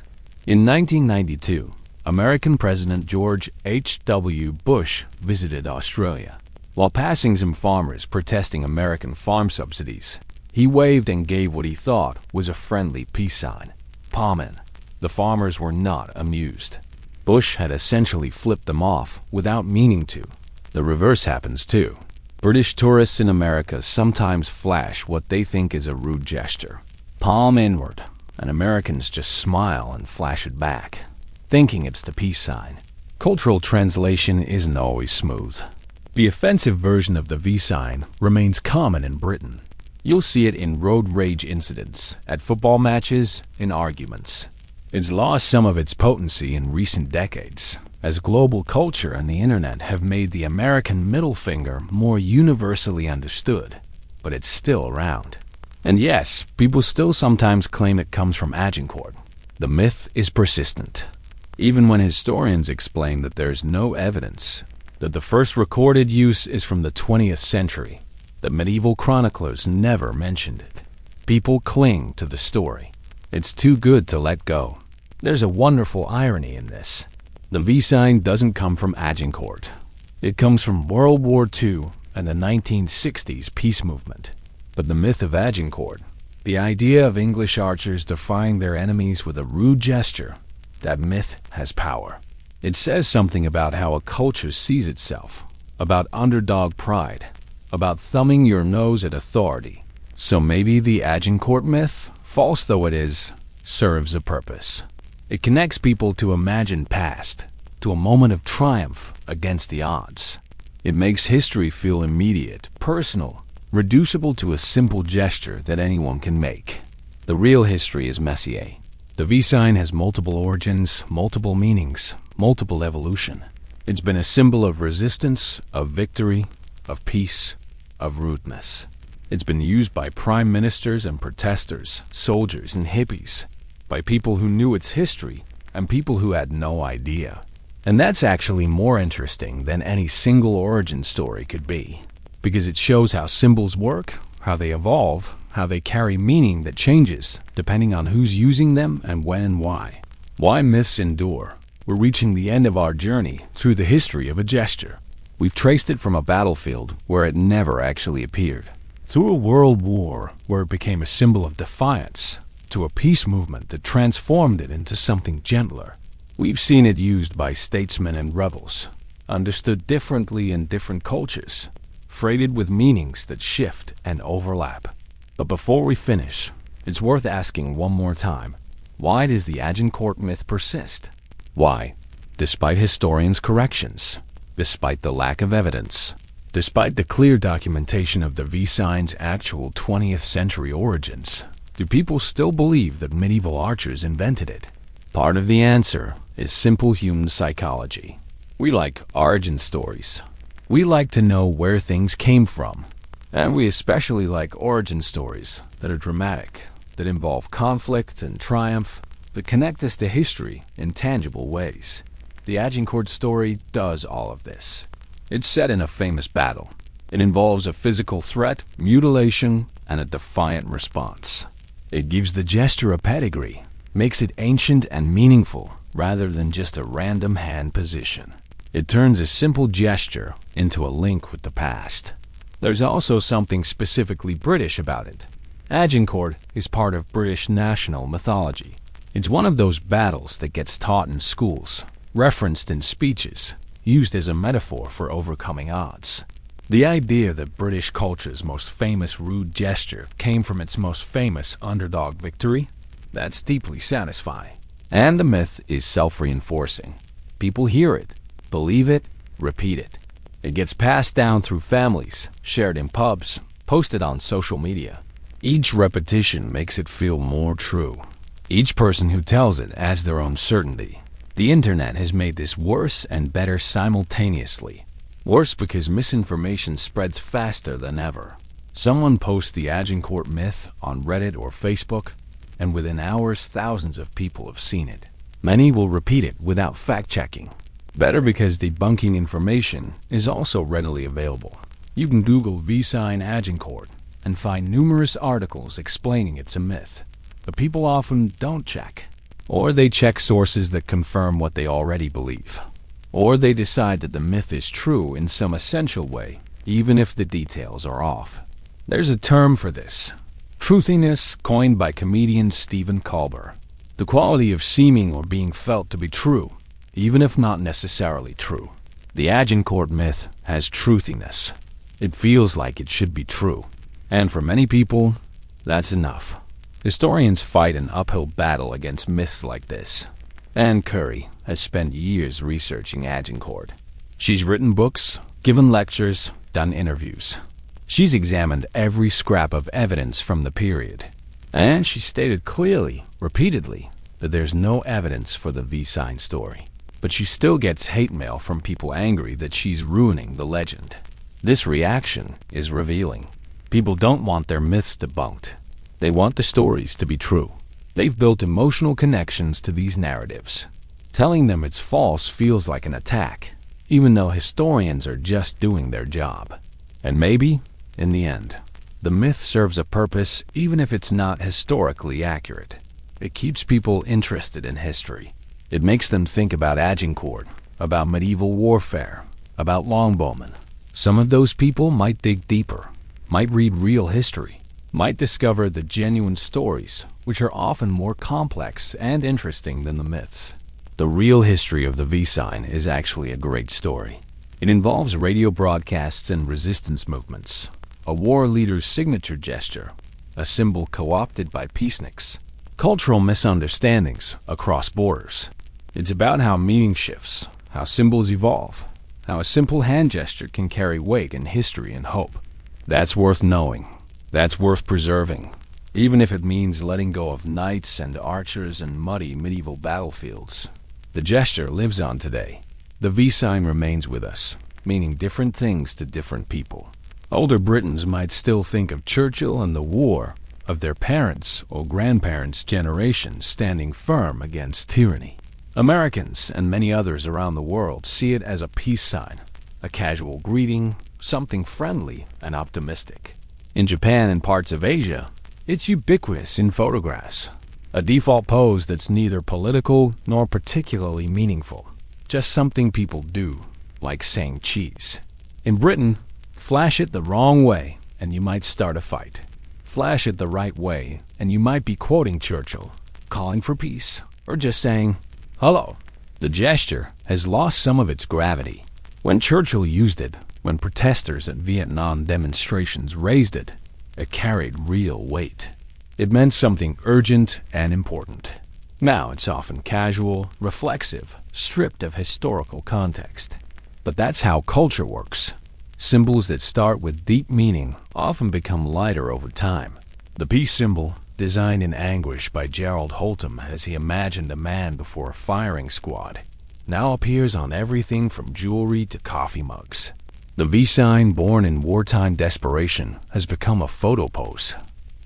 In 1992, American President George H.W. Bush visited Australia. While passing some farmers protesting American farm subsidies, he waved and gave what he thought was a friendly peace sign. Palm in. The farmers were not amused. Bush had essentially flipped them off without meaning to. The reverse happens too. British tourists in America sometimes flash what they think is a rude gesture. Palm inward, and Americans just smile and flash it back, thinking it's the peace sign. Cultural translation isn't always smooth. The offensive version of the V sign remains common in Britain. You'll see it in road rage incidents, at football matches, in arguments. It's lost some of its potency in recent decades, as global culture and the internet have made the American middle finger more universally understood, but it's still around. And yes, people still sometimes claim it comes from Agincourt. The myth is persistent, even when historians explain that there's no evidence, that the first recorded use is from the 20th century. The medieval chroniclers never mentioned it. People cling to the story. It's too good to let go. There's a wonderful irony in this. The V sign doesn't come from Agincourt. It comes from World War II and the 1960s peace movement. But the myth of Agincourt, The idea of English archers defying their enemies with a rude gesture, that myth has power. It says something about how a culture sees itself, about underdog pride, about thumbing your nose at authority. So maybe the Agincourt myth, false though it is, serves a purpose. It connects people to imagined past, to a moment of triumph against the odds. It makes history feel immediate, personal, reducible to a simple gesture that anyone can make. The real history is Messier. The V sign has multiple origins, multiple meanings, multiple evolution. It's been a symbol of resistance, of victory, of peace, of rudeness. It's been used by prime ministers and protesters, soldiers and hippies, by people who knew its history and people who had no idea. And that's actually more interesting than any single origin story could be, because it shows how symbols work, how they evolve, how they carry meaning that changes depending on who's using them and when and why. Why myths endure. We're reaching the end of our journey through the history of a gesture. We've traced it from a battlefield where it never actually appeared, through a world war where it became a symbol of defiance, to a peace movement that transformed it into something gentler. We've seen it used by statesmen and rebels, understood differently in different cultures, freighted with meanings that shift and overlap. But before we finish, it's worth asking one more time, why does the Agincourt myth persist? Why, despite historians' corrections, despite the lack of evidence, despite the clear documentation of the V sign's actual 20th century origins, do people still believe that medieval archers invented it? Part of the answer is simple human psychology. We like origin stories. We like to know where things came from. And we especially like origin stories that are dramatic, that involve conflict and triumph, that connect us to history in tangible ways. The Agincourt story does all of this. It's set in a famous battle. It involves a physical threat, mutilation, and a defiant response. It gives the gesture a pedigree, makes it ancient and meaningful rather than just a random hand position. It turns a simple gesture into a link with the past. There's also something specifically British about it. Agincourt is part of British national mythology. It's one of those battles that gets taught in schools, referenced in speeches, used as a metaphor for overcoming odds. The idea that British culture's most famous rude gesture came from its most famous underdog victory, that's deeply satisfying. And the myth is self-reinforcing. People hear it, believe it, repeat it. It gets passed down through families, shared in pubs, posted on social media. Each repetition makes it feel more true. Each person who tells it adds their own certainty. The internet has made this worse and better simultaneously. Worse because misinformation spreads faster than ever. Someone posts the Agincourt myth on Reddit or Facebook, and within hours thousands of people have seen it. Many will repeat it without fact-checking. Better because debunking information is also readily available. You can Google V sign Agincourt and find numerous articles explaining it's a myth. But people often don't check. Or they check sources that confirm what they already believe. Or they decide that the myth is true in some essential way, even if the details are off. There's a term for this. Truthiness, coined by comedian Stephen Colbert. The quality of seeming or being felt to be true, even if not necessarily true. The Agincourt myth has truthiness. It feels like it should be true. And for many people, that's enough. Historians fight an uphill battle against myths like this. Anne Curry has spent years researching Agincourt. She's written books, given lectures, done interviews. She's examined every scrap of evidence from the period. And she stated clearly, repeatedly, that there's no evidence for the V sign story. But she still gets hate mail from people angry that she's ruining the legend. This reaction is revealing. People don't want their myths debunked. They want the stories to be true. They've built emotional connections to these narratives. Telling them it's false feels like an attack, even though historians are just doing their job. And maybe, in the end, the myth serves a purpose even if it's not historically accurate. It keeps people interested in history. It makes them think about Agincourt, about medieval warfare, about longbowmen. Some of those people might dig deeper, might read real history, might discover the genuine stories, which are often more complex and interesting than the myths. The real history of the V sign is actually a great story. It involves radio broadcasts and resistance movements, a war leader's signature gesture, a symbol co-opted by peaceniks, cultural misunderstandings across borders. It's about how meaning shifts, how symbols evolve, how a simple hand gesture can carry weight in history and hope. That's worth knowing. That's worth preserving, even if it means letting go of knights and archers and muddy medieval battlefields. The gesture lives on today. The V sign remains with us, meaning different things to different people. Older Britons might still think of Churchill and the war of their parents' or grandparents' generation standing firm against tyranny. Americans and many others around the world see it as a peace sign, a casual greeting, something friendly and optimistic. In Japan and parts of Asia, it's ubiquitous in photographs, a default pose that's neither political nor particularly meaningful, just something people do, like saying cheese. In Britain, flash it the wrong way and you might start a fight. Flash it the right way and you might be quoting Churchill, calling for peace, or just saying, hello. The gesture has lost some of its gravity. When Churchill used it, when protesters at Vietnam demonstrations raised it, it carried real weight. It meant something urgent and important. Now it's often casual, reflexive, stripped of historical context. But that's how culture works. Symbols that start with deep meaning often become lighter over time. The peace symbol, designed in anguish by Gerald Holtham as he imagined a man before a firing squad, now appears on everything from jewelry to coffee mugs. The V sign, born in wartime desperation, has become a photo pose.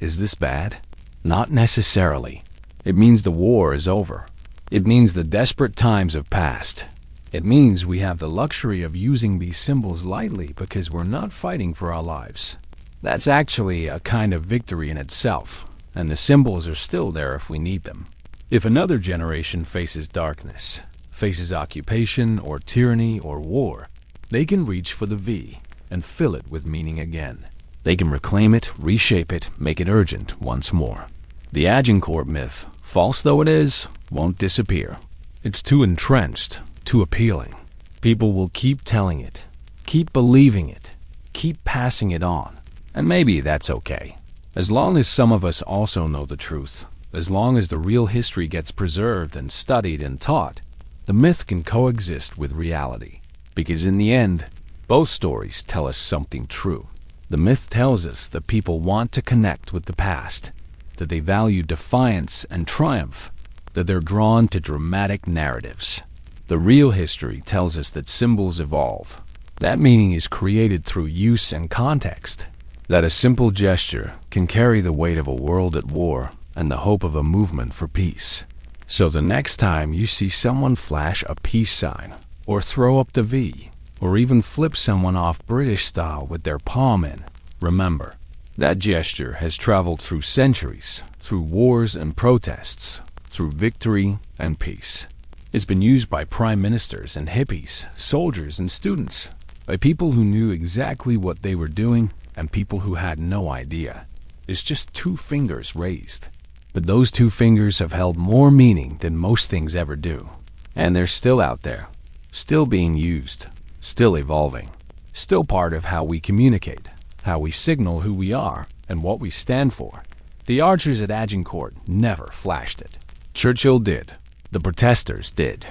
Is this bad? Not necessarily. It means the war is over. It means the desperate times have passed. It means we have the luxury of using these symbols lightly because we're not fighting for our lives. That's actually a kind of victory in itself, and the symbols are still there if we need them. If another generation faces darkness, faces occupation or tyranny or war, they can reach for the V and fill it with meaning again. They can reclaim it, reshape it, make it urgent once more. The Agincourt myth, false though it is, won't disappear. It's too entrenched, too appealing. People will keep telling it, keep believing it, keep passing it on. And maybe that's okay. As long as some of us also know the truth, as long as the real history gets preserved and studied and taught, the myth can coexist with reality. Because in the end, both stories tell us something true. The myth tells us that people want to connect with the past, that they value defiance and triumph, that they're drawn to dramatic narratives. The real history tells us that symbols evolve. That meaning is created through use and context, that a simple gesture can carry the weight of a world at war and the hope of a movement for peace. So the next time you see someone flash a peace sign, or throw up the V, or even flip someone off British style with their palm in, remember, that gesture has traveled through centuries, through wars and protests, through victory and peace. It's been used by prime ministers and hippies, soldiers and students, by people who knew exactly what they were doing and people who had no idea. It's just two fingers raised. But those two fingers have held more meaning than most things ever do. And they're still out there, still being used, still evolving, still part of how we communicate, how we signal who we are and what we stand for. The archers at Agincourt never flashed it. Churchill did. The protesters did.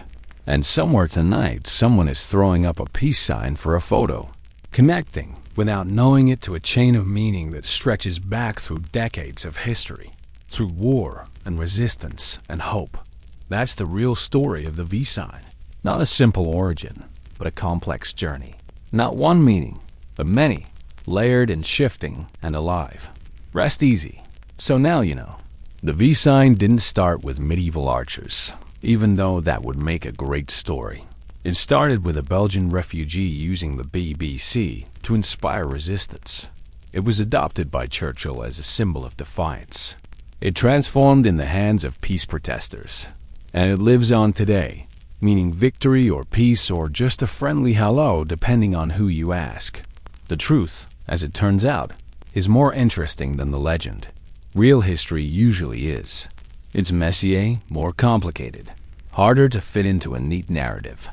And somewhere tonight, someone is throwing up a peace sign for a photo, connecting without knowing it to a chain of meaning that stretches back through decades of history, through war and resistance and hope. That's the real story of the V sign. Not a simple origin, but a complex journey. Not one meaning, but many, layered and shifting and alive. Rest easy. So now you know. The V sign didn't start with medieval archers, even though that would make a great story. It started with a Belgian refugee using the BBC to inspire resistance. It was adopted by Churchill as a symbol of defiance. It transformed in the hands of peace protesters. And it lives on today, meaning victory or peace or just a friendly hello depending on who you ask. The truth, as it turns out, is more interesting than the legend. Real history usually is. It's messier, more complicated, harder to fit into a neat narrative.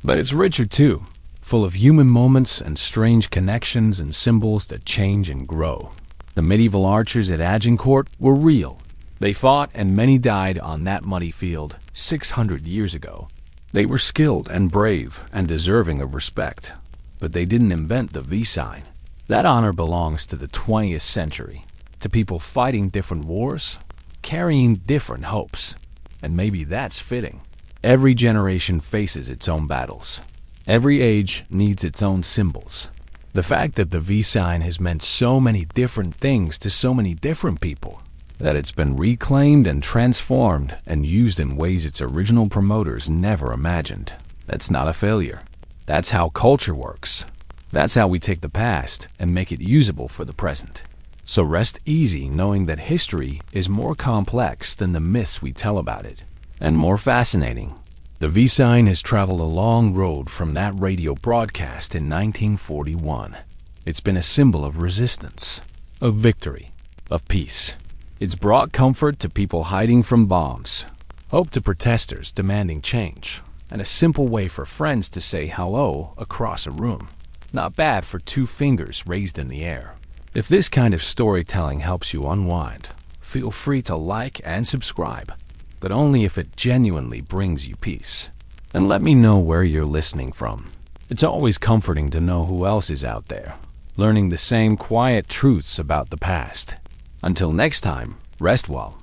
But it's richer too, full of human moments and strange connections and symbols that change and grow. The medieval archers at Agincourt were real. They fought and many died on that muddy field 600 years ago. They were skilled and brave and deserving of respect. But they didn't invent the V sign. That honor belongs to the 20th century, to people fighting different wars, carrying different hopes. And maybe that's fitting. Every generation faces its own battles. Every age needs its own symbols. The fact that the V sign has meant so many different things to so many different people, that it's been reclaimed and transformed and used in ways its original promoters never imagined. That's not a failure. That's how culture works. That's how we take the past and make it usable for the present. So rest easy knowing that history is more complex than the myths we tell about it, and more fascinating. The V sign has traveled a long road from that radio broadcast in 1941. It's been a symbol of resistance, of victory, of peace. It's brought comfort to people hiding from bombs, hope to protesters demanding change, and a simple way for friends to say hello across a room. Not bad for 2 fingers raised in the air. If this kind of storytelling helps you unwind, feel free to like and subscribe, but only if it genuinely brings you peace. And let me know where you're listening from. It's always comforting to know who else is out there, learning the same quiet truths about the past. Until next time, rest well.